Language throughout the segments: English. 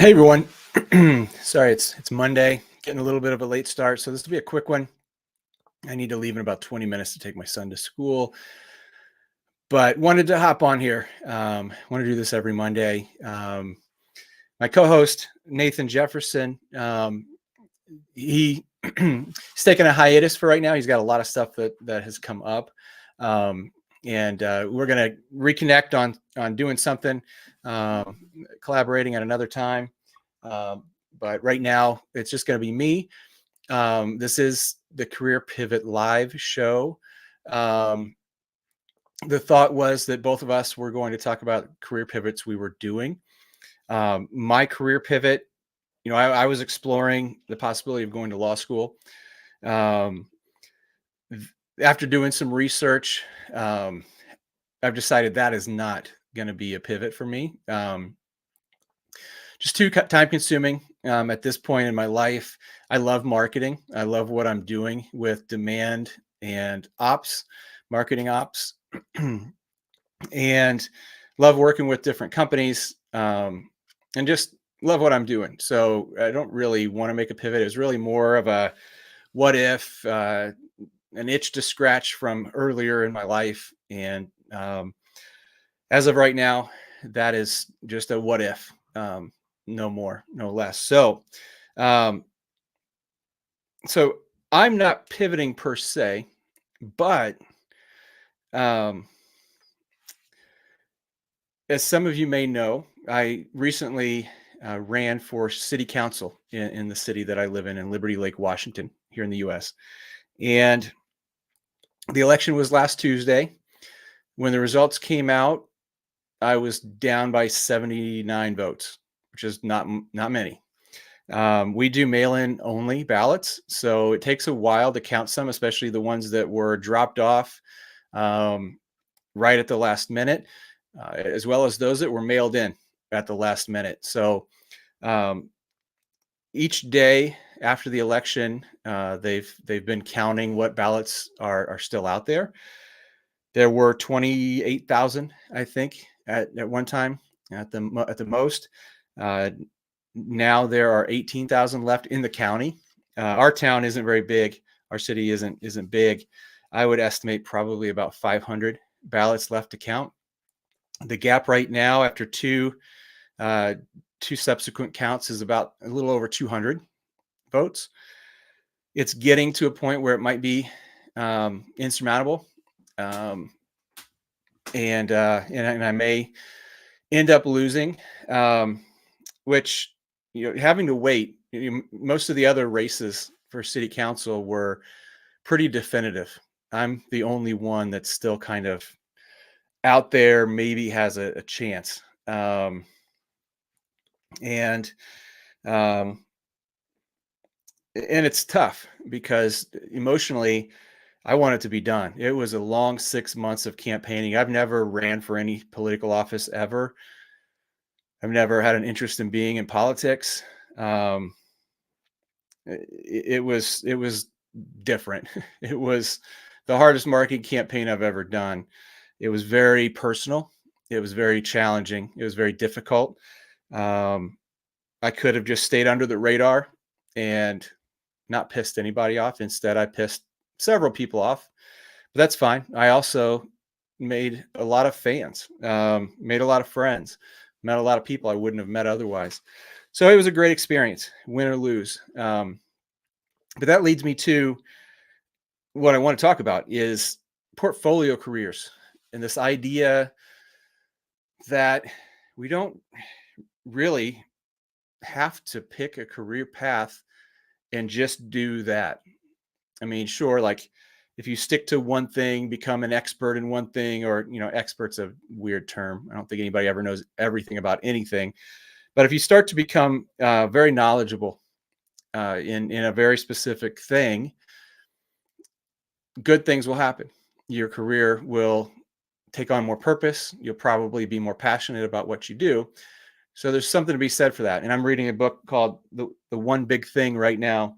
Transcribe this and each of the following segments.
Hey everyone. Sorry, it's Monday, getting a little bit of a late start, so this will be a quick one. I need to leave in about 20 minutes to take my son to school, but wanted to hop on here. Want to do this every Monday. My co-host Nathan Jefferson, he he's taking a hiatus for right now. He's got a lot of stuff that has come up, um, and we're gonna reconnect on doing something, collaborating at another time. Um, but right now, it's just going to be me. This is the Career Pivot Live show. Um, the thought was that both of us were going to talk about career pivots we were doing. My career pivot, I was exploring the possibility of going to law school. Um, After doing some research, um, I've decided that is not going to be a pivot for me. Just too time consuming at this point in my life. I love marketing. I love what I'm doing with demand and ops, marketing ops, and love working with different companies, and just love what I'm doing. So I don't really want to make a pivot. It's really more of a what if, an itch to scratch from earlier in my life. And as of right now, that is just a what if. No more, no less. Um, so I'm not pivoting per se, but um, as some of you may know, I recently ran for city council in the city that I live in Liberty Lake, Washington, here in the U.S. And the election was last Tuesday. When the results came out, I was down by 79 votes, which is not many. We do mail-in only ballots, so it takes a while to count some, especially the ones that were dropped off um, right at the last minute, as well as those that were mailed in at the last minute. So um, each day after the election, they've been counting what ballots are still out there. There were 28,000, I think, at one time at the most. Uh, Now there are 18,000 left in the county. Our town isn't very big. Our city isn't big. I would estimate probably about 500 ballots left to count. The gap right now, after uh, two subsequent counts, is about a little over 200 votes. It's getting to a point where it might be insurmountable, um, and I may end up losing, which having to wait. Most of the other races for city council were pretty definitive. I'm the only one that's still kind of out there, maybe has a chance. And um, and it's tough because emotionally, I want it to be done. It was a long 6 months of campaigning. I've never ran for any political office ever. I've never had an interest in being in politics. Um, it was different. It was the hardest marketing campaign I've ever done. It was very personal. It was very challenging. It was very difficult. Um, I could have just stayed under the radar and not pissed anybody off. Instead, I pissed several people off, but that's fine. I also made a lot of fans, made a lot of friends, met a lot of people I wouldn't have met otherwise. So it was a great experience, win or lose. But that leads me to what I want to talk about is portfolio careers and this idea that we don't really have to pick a career path and just do that. I mean, sure, like if you stick to one thing, become an expert in one thing, or, expert's a weird term. I don't think anybody ever knows everything about anything. But if you start to become very knowledgeable in a very specific thing, good things will happen. Your career will take on more purpose. You'll probably be more passionate about what you do. So there's something to be said for that. And I'm reading a book called The One Big Thing right now,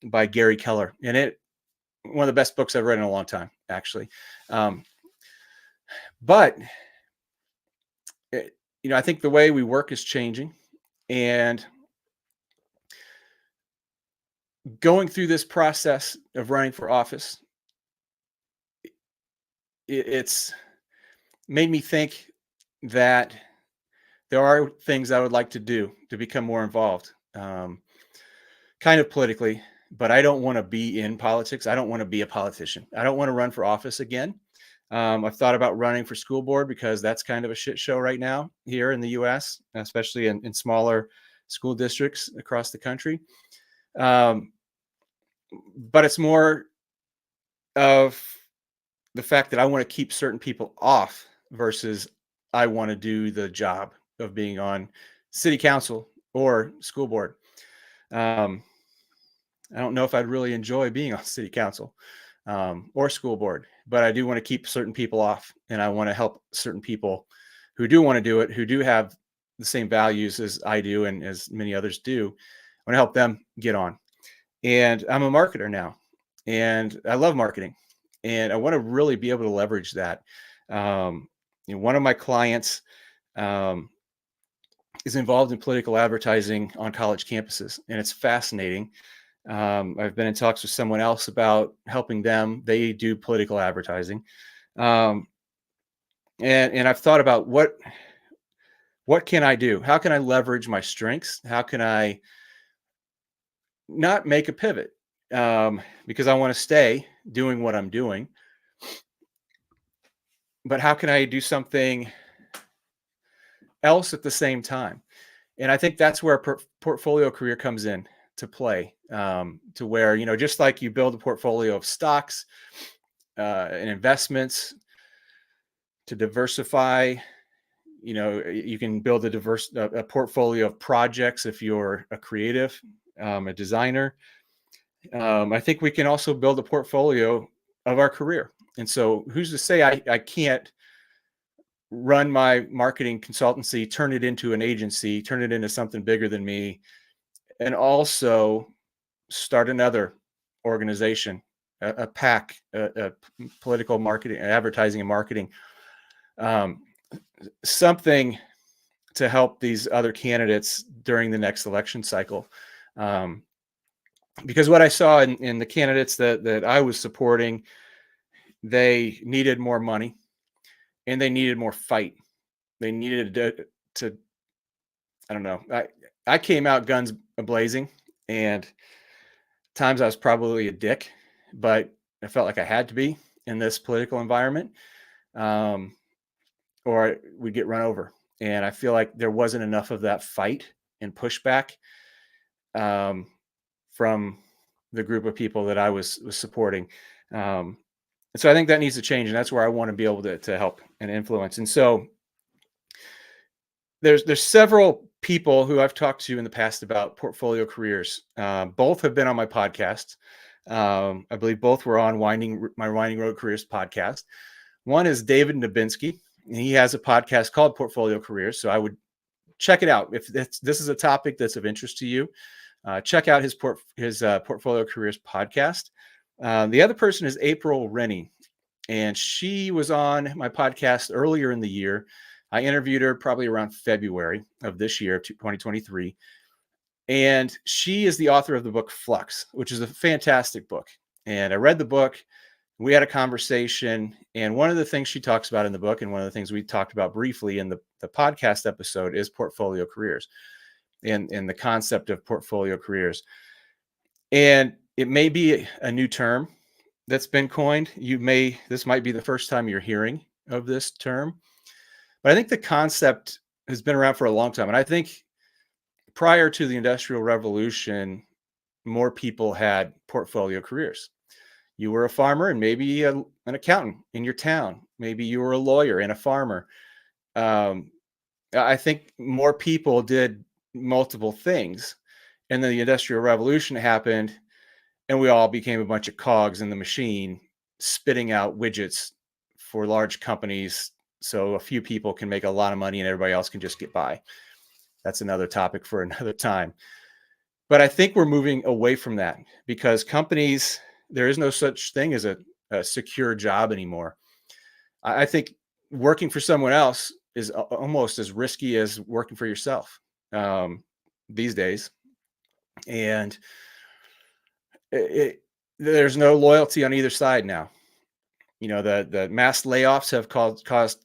by Gary Keller. And one of the best books I've read in a long time, actually. Um, but I think the way we work is changing, And going through this process of running for office, it's made me think that there are things I would like to do to become more involved, kind of politically, but I don't want to be in politics. I don't want to be a politician. I don't want to run for office again. I've thought about running for school board because that's kind of a shit show right now here in the US, especially in smaller school districts across the country. Um, but it's more of the fact that I want to keep certain people off versus I want to do the job of being on city council or school board. Um, I don't know if I'd really enjoy being on city council or school board, but I do want to keep certain people off, and I want to help certain people who do want to do it, who do have the same values as I do and as many others do. I want to help them get on. And I'm a marketer now, and I love marketing, and I want to really be able to leverage that. Um, One of my clients um, is involved in political advertising on college campuses, and it's fascinating. I've been in talks with someone else about helping them. They do political advertising, um, and I've thought about what can I do? How can I leverage my strengths? How can I not make a pivot? Because I want to stay doing what I'm doing, but how can I do something else at the same time? And I think that's where a portfolio career comes in to play. To where, just like you build a portfolio of stocks and investments to diversify, you can build a portfolio of projects if you're a creative, a designer. I think we can also build a portfolio of our career. And so who's to say I can't run my marketing consultancy, turn it into an agency, turn it into something bigger than me, and also start another organization, a PAC, a political marketing, advertising and marketing, um, something to help these other candidates during the next election cycle. Um, because what I saw in the candidates that I was supporting, they needed more money and they needed more fight. They needed to I don't know. I came out guns blazing, and times I was probably a dick, but I felt like I had to be in this political environment, um, or we'd get run over. And I feel like there wasn't enough of that fight and pushback um, from the group of people that I was supporting. Um, and so I think that needs to change, and that's where I want to be able to help and influence. And so there's several people who I've talked to in the past about portfolio careers. Both have been on my podcast. I believe both were on my Winding Road Careers podcast. One is David Nabinski, and he has a podcast called Portfolio Careers. So I would check it out if this is a topic that's of interest to you. Check out his Portfolio Careers podcast. The other person is April Rennie, and she was on my podcast earlier in the year. I interviewed her probably around February of this year, 2023. And she is the author of the book Flux, which is a fantastic book. And I read the book. We had a conversation. And one of the things she talks about in the book, and one of the things we talked about briefly in the podcast episode, is portfolio careers and the concept of portfolio careers. And it may be a new term that's been coined. This might be the first time you're hearing of this term. But I think the concept has been around for a long time. And I think prior to the Industrial Revolution, more people had portfolio careers. You were a farmer and maybe an accountant in your town. Maybe you were a lawyer and a farmer. I think more people did multiple things. And then the Industrial Revolution happened, and we all became a bunch of cogs in the machine, spitting out widgets for large companies so a few people can make a lot of money and everybody else can just get by. That's another topic for another time. But I think we're moving away from that because companies, there is no such thing as a secure job anymore. I think working for someone else is almost as risky as working for yourself. these days, and there's no loyalty on either side now. The mass layoffs have caused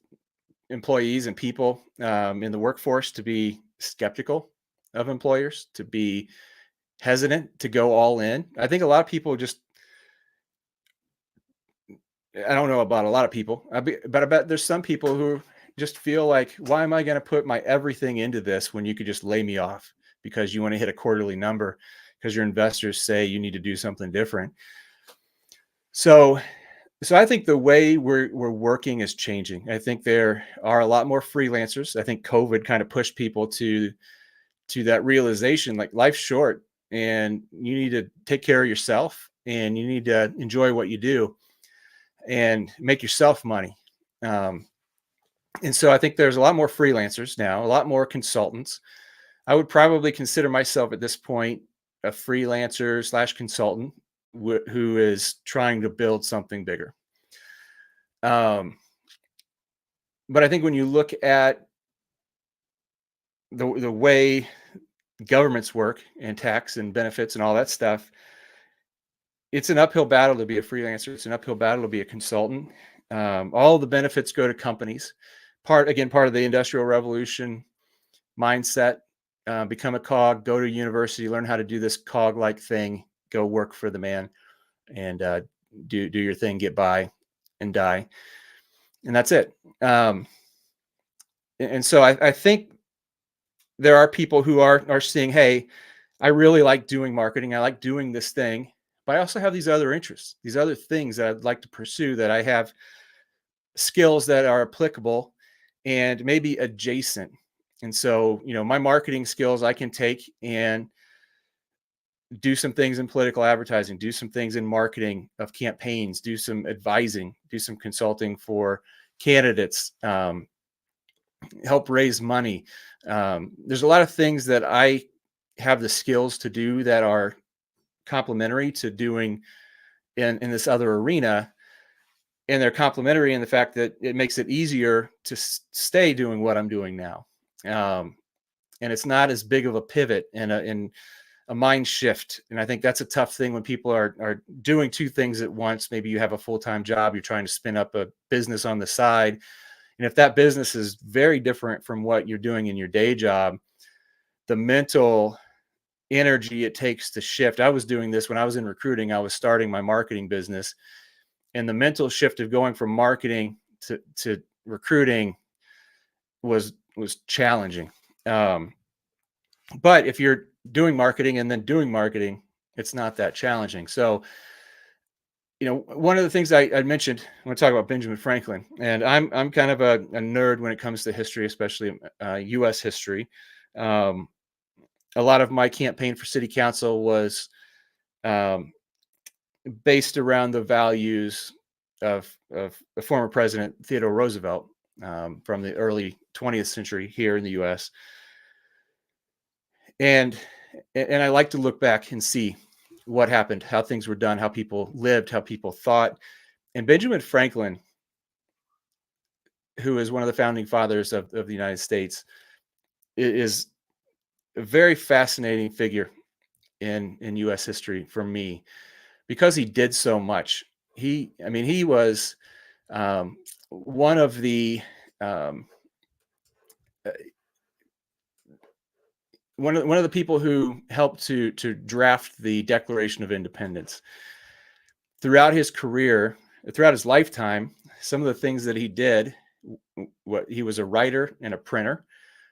employees and people in the workforce to be skeptical of employers, to be hesitant to go all in. I think a lot of people just, I don't know about a lot of people, but I bet there's some people who just feel like, why am I going to put my everything into this when you could just lay me off because you want to hit a quarterly number because your investors say you need to do something different. So I think the way we're working is changing. I think there are a lot more freelancers. I think COVID kind of pushed people to that realization, like life's short and you need to take care of yourself and you need to enjoy what you do and make yourself money. And so I think there's a lot more freelancers now, a lot more consultants. I would probably consider myself at this point a freelancer slash consultant who is trying to build something bigger. But I think when you look at the way governments work and tax and benefits and all that stuff, it's an uphill battle to be a freelancer. It's an uphill battle to be a consultant. All the benefits go to companies. Part of the Industrial Revolution mindset. Become a cog, go to university, learn how to do this cog-like thing, go work for the man, and do your thing, get by, and die, and that's it. And so I think there are people who are seeing, hey, I really like doing marketing, I like doing this thing, but I also have these other interests, these other things that I'd like to pursue, that I have skills that are applicable and maybe adjacent. And so, my marketing skills, I can take and do some things in political advertising, do some things in marketing of campaigns, do some advising, do some consulting for candidates, help raise money. There's a lot of things that I have the skills to do that are complementary to doing in this other arena. And they're complementary in the fact that it makes it easier to stay doing what I'm doing now. And it's not as big of a pivot and a mind shift. And I think that's a tough thing when people are doing two things at once. Maybe you have a full-time job, you're trying to spin up a business on the side. And if that business is very different from what you're doing in your day job, the mental energy it takes to shift. I was doing this when I was in recruiting. I was starting my marketing business, and the mental shift of going from marketing to recruiting was challenging. But if you're doing marketing and then doing marketing, it's not that challenging. So, one of the things I mentioned, I want to talk about Benjamin Franklin, and I'm kind of a nerd when it comes to history, especially U.S. history. A lot of my campaign for city council was based around the values of the former president Theodore Roosevelt from the early 20th century here in the U.S. And I like to look back and see what happened, how things were done, how people lived, how people thought. And Benjamin Franklin, who is one of the founding fathers of the United States, is a very fascinating figure in U.S. history for me, because he did so much. He was one of the one of the people who helped to draft the Declaration of Independence. Throughout his career, throughout his lifetime, some of the things that he did, he was a writer and a printer.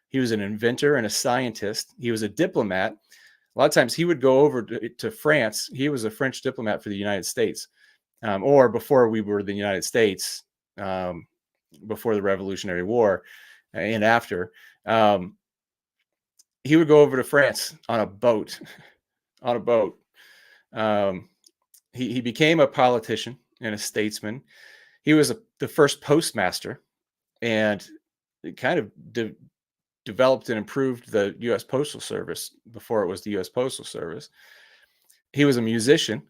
He was an inventor and a scientist. He was a diplomat. A lot of times he would go over to France. He was a French diplomat for the United States, or before we were the United States, before the Revolutionary War and after. He would go over to France on a boat, He became a politician and a statesman. He was the first postmaster, and it kind of developed and improved the U.S. Postal Service before it was the U.S. Postal Service. He was a musician.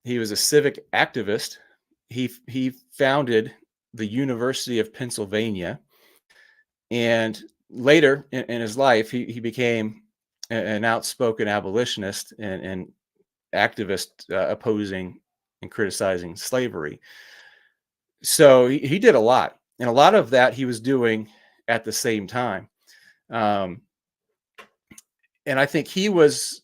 He was a civic activist. He founded the University of Pennsylvania, and later in his life, he became an outspoken abolitionist and activist opposing and criticizing slavery. So he did a lot, and a lot of that he was doing at the same time. Um, and I think he was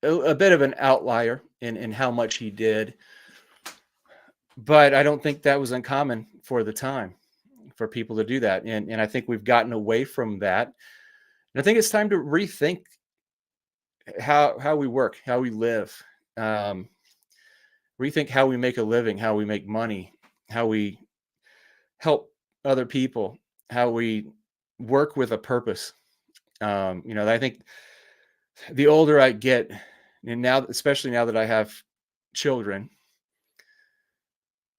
a bit of an outlier in how much he did, but I don't think that was uncommon for the time for people to do that. And I think we've gotten away from that. And I think it's time to rethink how we work, how we live, um, rethink how we make a living, how we make money, how we help other people, how we work with a purpose. I think the older I get, and now, especially now that I have children,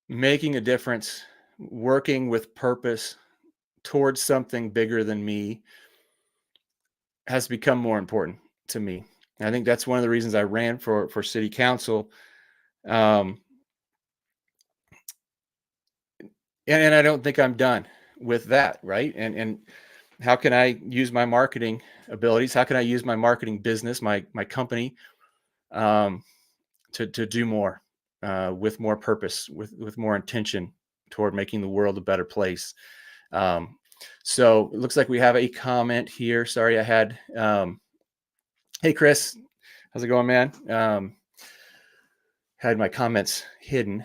making a difference, working with purpose towards something bigger than me has become more important to me. And I think that's one of the reasons I ran for city council. Um, and I don't think I'm done with that, right? And how can I use my marketing abilities? How can I use my marketing business, my company, um, to do more with more purpose, with more intention toward making the world a better place? Um, so it looks like we have a comment here. Sorry, I had. Hey, Chris, how's it going, man? Had my comments hidden.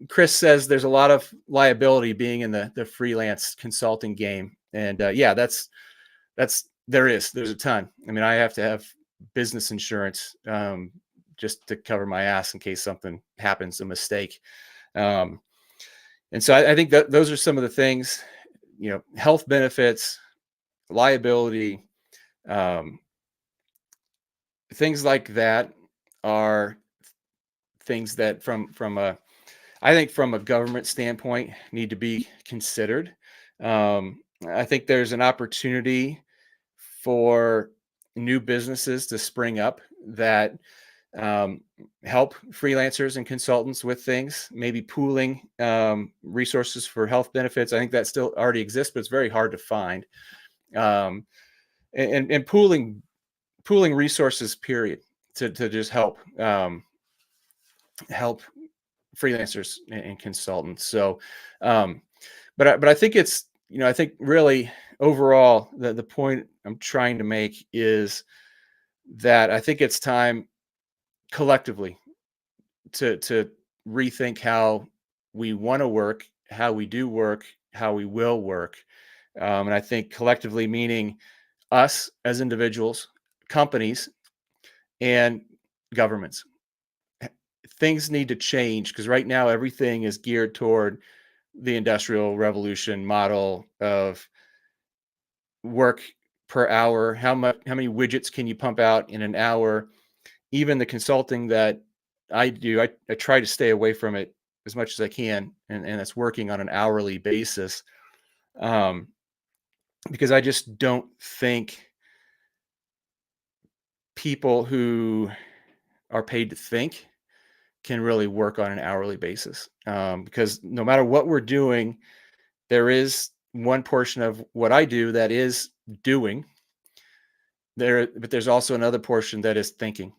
Chris says there's a lot of liability being in the freelance consulting game, and yeah, there's a ton. I mean, I have to have business insurance just to cover my ass in case something happens, a mistake. Um, and so I think that those are some of the things, health benefits, liability, um, things like that are things that from a I think from a government standpoint need to be considered. I think there's an opportunity for new businesses to spring up that um, help freelancers and consultants with things, maybe pooling resources for health benefits. I think that still already exists, but it's very hard to find. Um, and pooling resources, period, to just help freelancers and consultants. So, um, but I think it's I think really overall the point I'm trying to make is that I think it's time collectively to rethink how we want to work, how we do work, how we will work, and I think collectively meaning us as individuals, companies, and governments. Things need to change because right now everything is geared toward the industrial revolution model of work per hour. How many widgets can you pump out in an hour? Even the consulting that I do, I try to stay away from it as much as I can, and it's working on an hourly basis, um, because I just don't think people who are paid to think can really work on an hourly basis, because no matter what we're doing, there is one portion of what I do that is doing there, but there's also another portion that is thinking.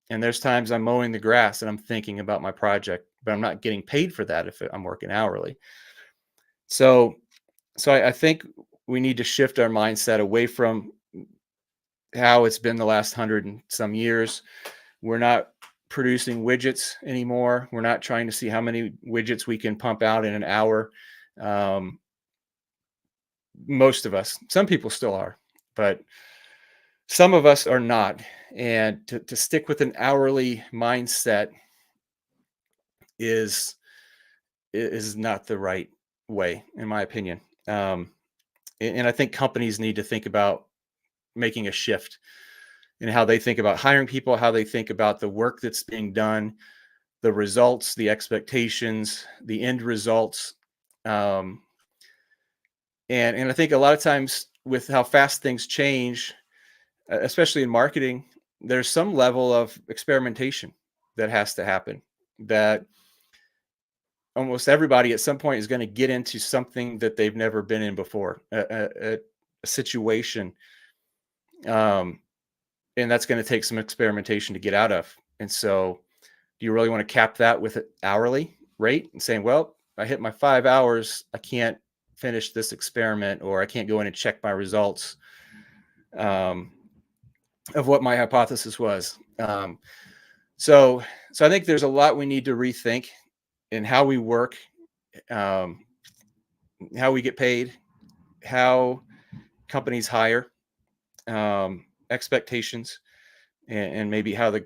And there's times I'm mowing the grass and I'm thinking about my project, but I'm not getting paid for that if I'm working hourly. So, so I think we need to shift our mindset away from how it's been the last 100 and some years. We're not producing widgets anymore. We're not trying to see how many widgets we can pump out in an hour. Um, most of us, some people still are, but some of us are not. And to stick with an hourly mindset is is not the right way, in my opinion. And I think companies need to think about making a shift in how they think about hiring people, how they think about the work that's being done, the results, the expectations, the end results. Um, and I think a lot of times with how fast things change, especially in marketing, there's some level of experimentation that has to happen. That almost everybody at some point is going to get into something that they've never been in before, a situation And that's going to take some experimentation to get out of. And so, do you really want to cap that with an hourly rate and saying, well, I hit my 5 hours, I can't finish this experiment, or I can't go in and check my results of what my hypothesis was. So I think there's a lot we need to rethink in how we work, how we get paid, how companies hire, expectations, and maybe how the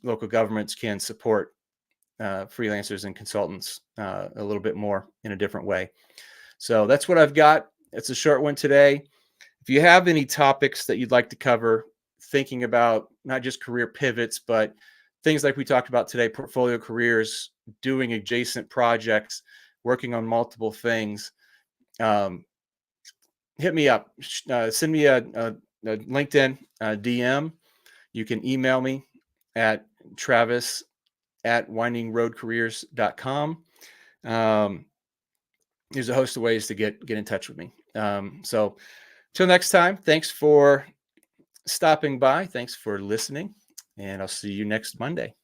local governments can support freelancers and consultants a little bit more in a different way. So that's what I've got. It's a short one today. If you have any topics that you'd like to cover, thinking about not just career pivots, but things like we talked about today, portfolio careers, doing adjacent projects, working on multiple things, hit me up. Send me a LinkedIn DM. You can email me at travis@windingroadcareers.com. There's a host of ways to get in touch with me. So till next time, thanks for stopping by. Thanks for listening. And I'll see you next Monday.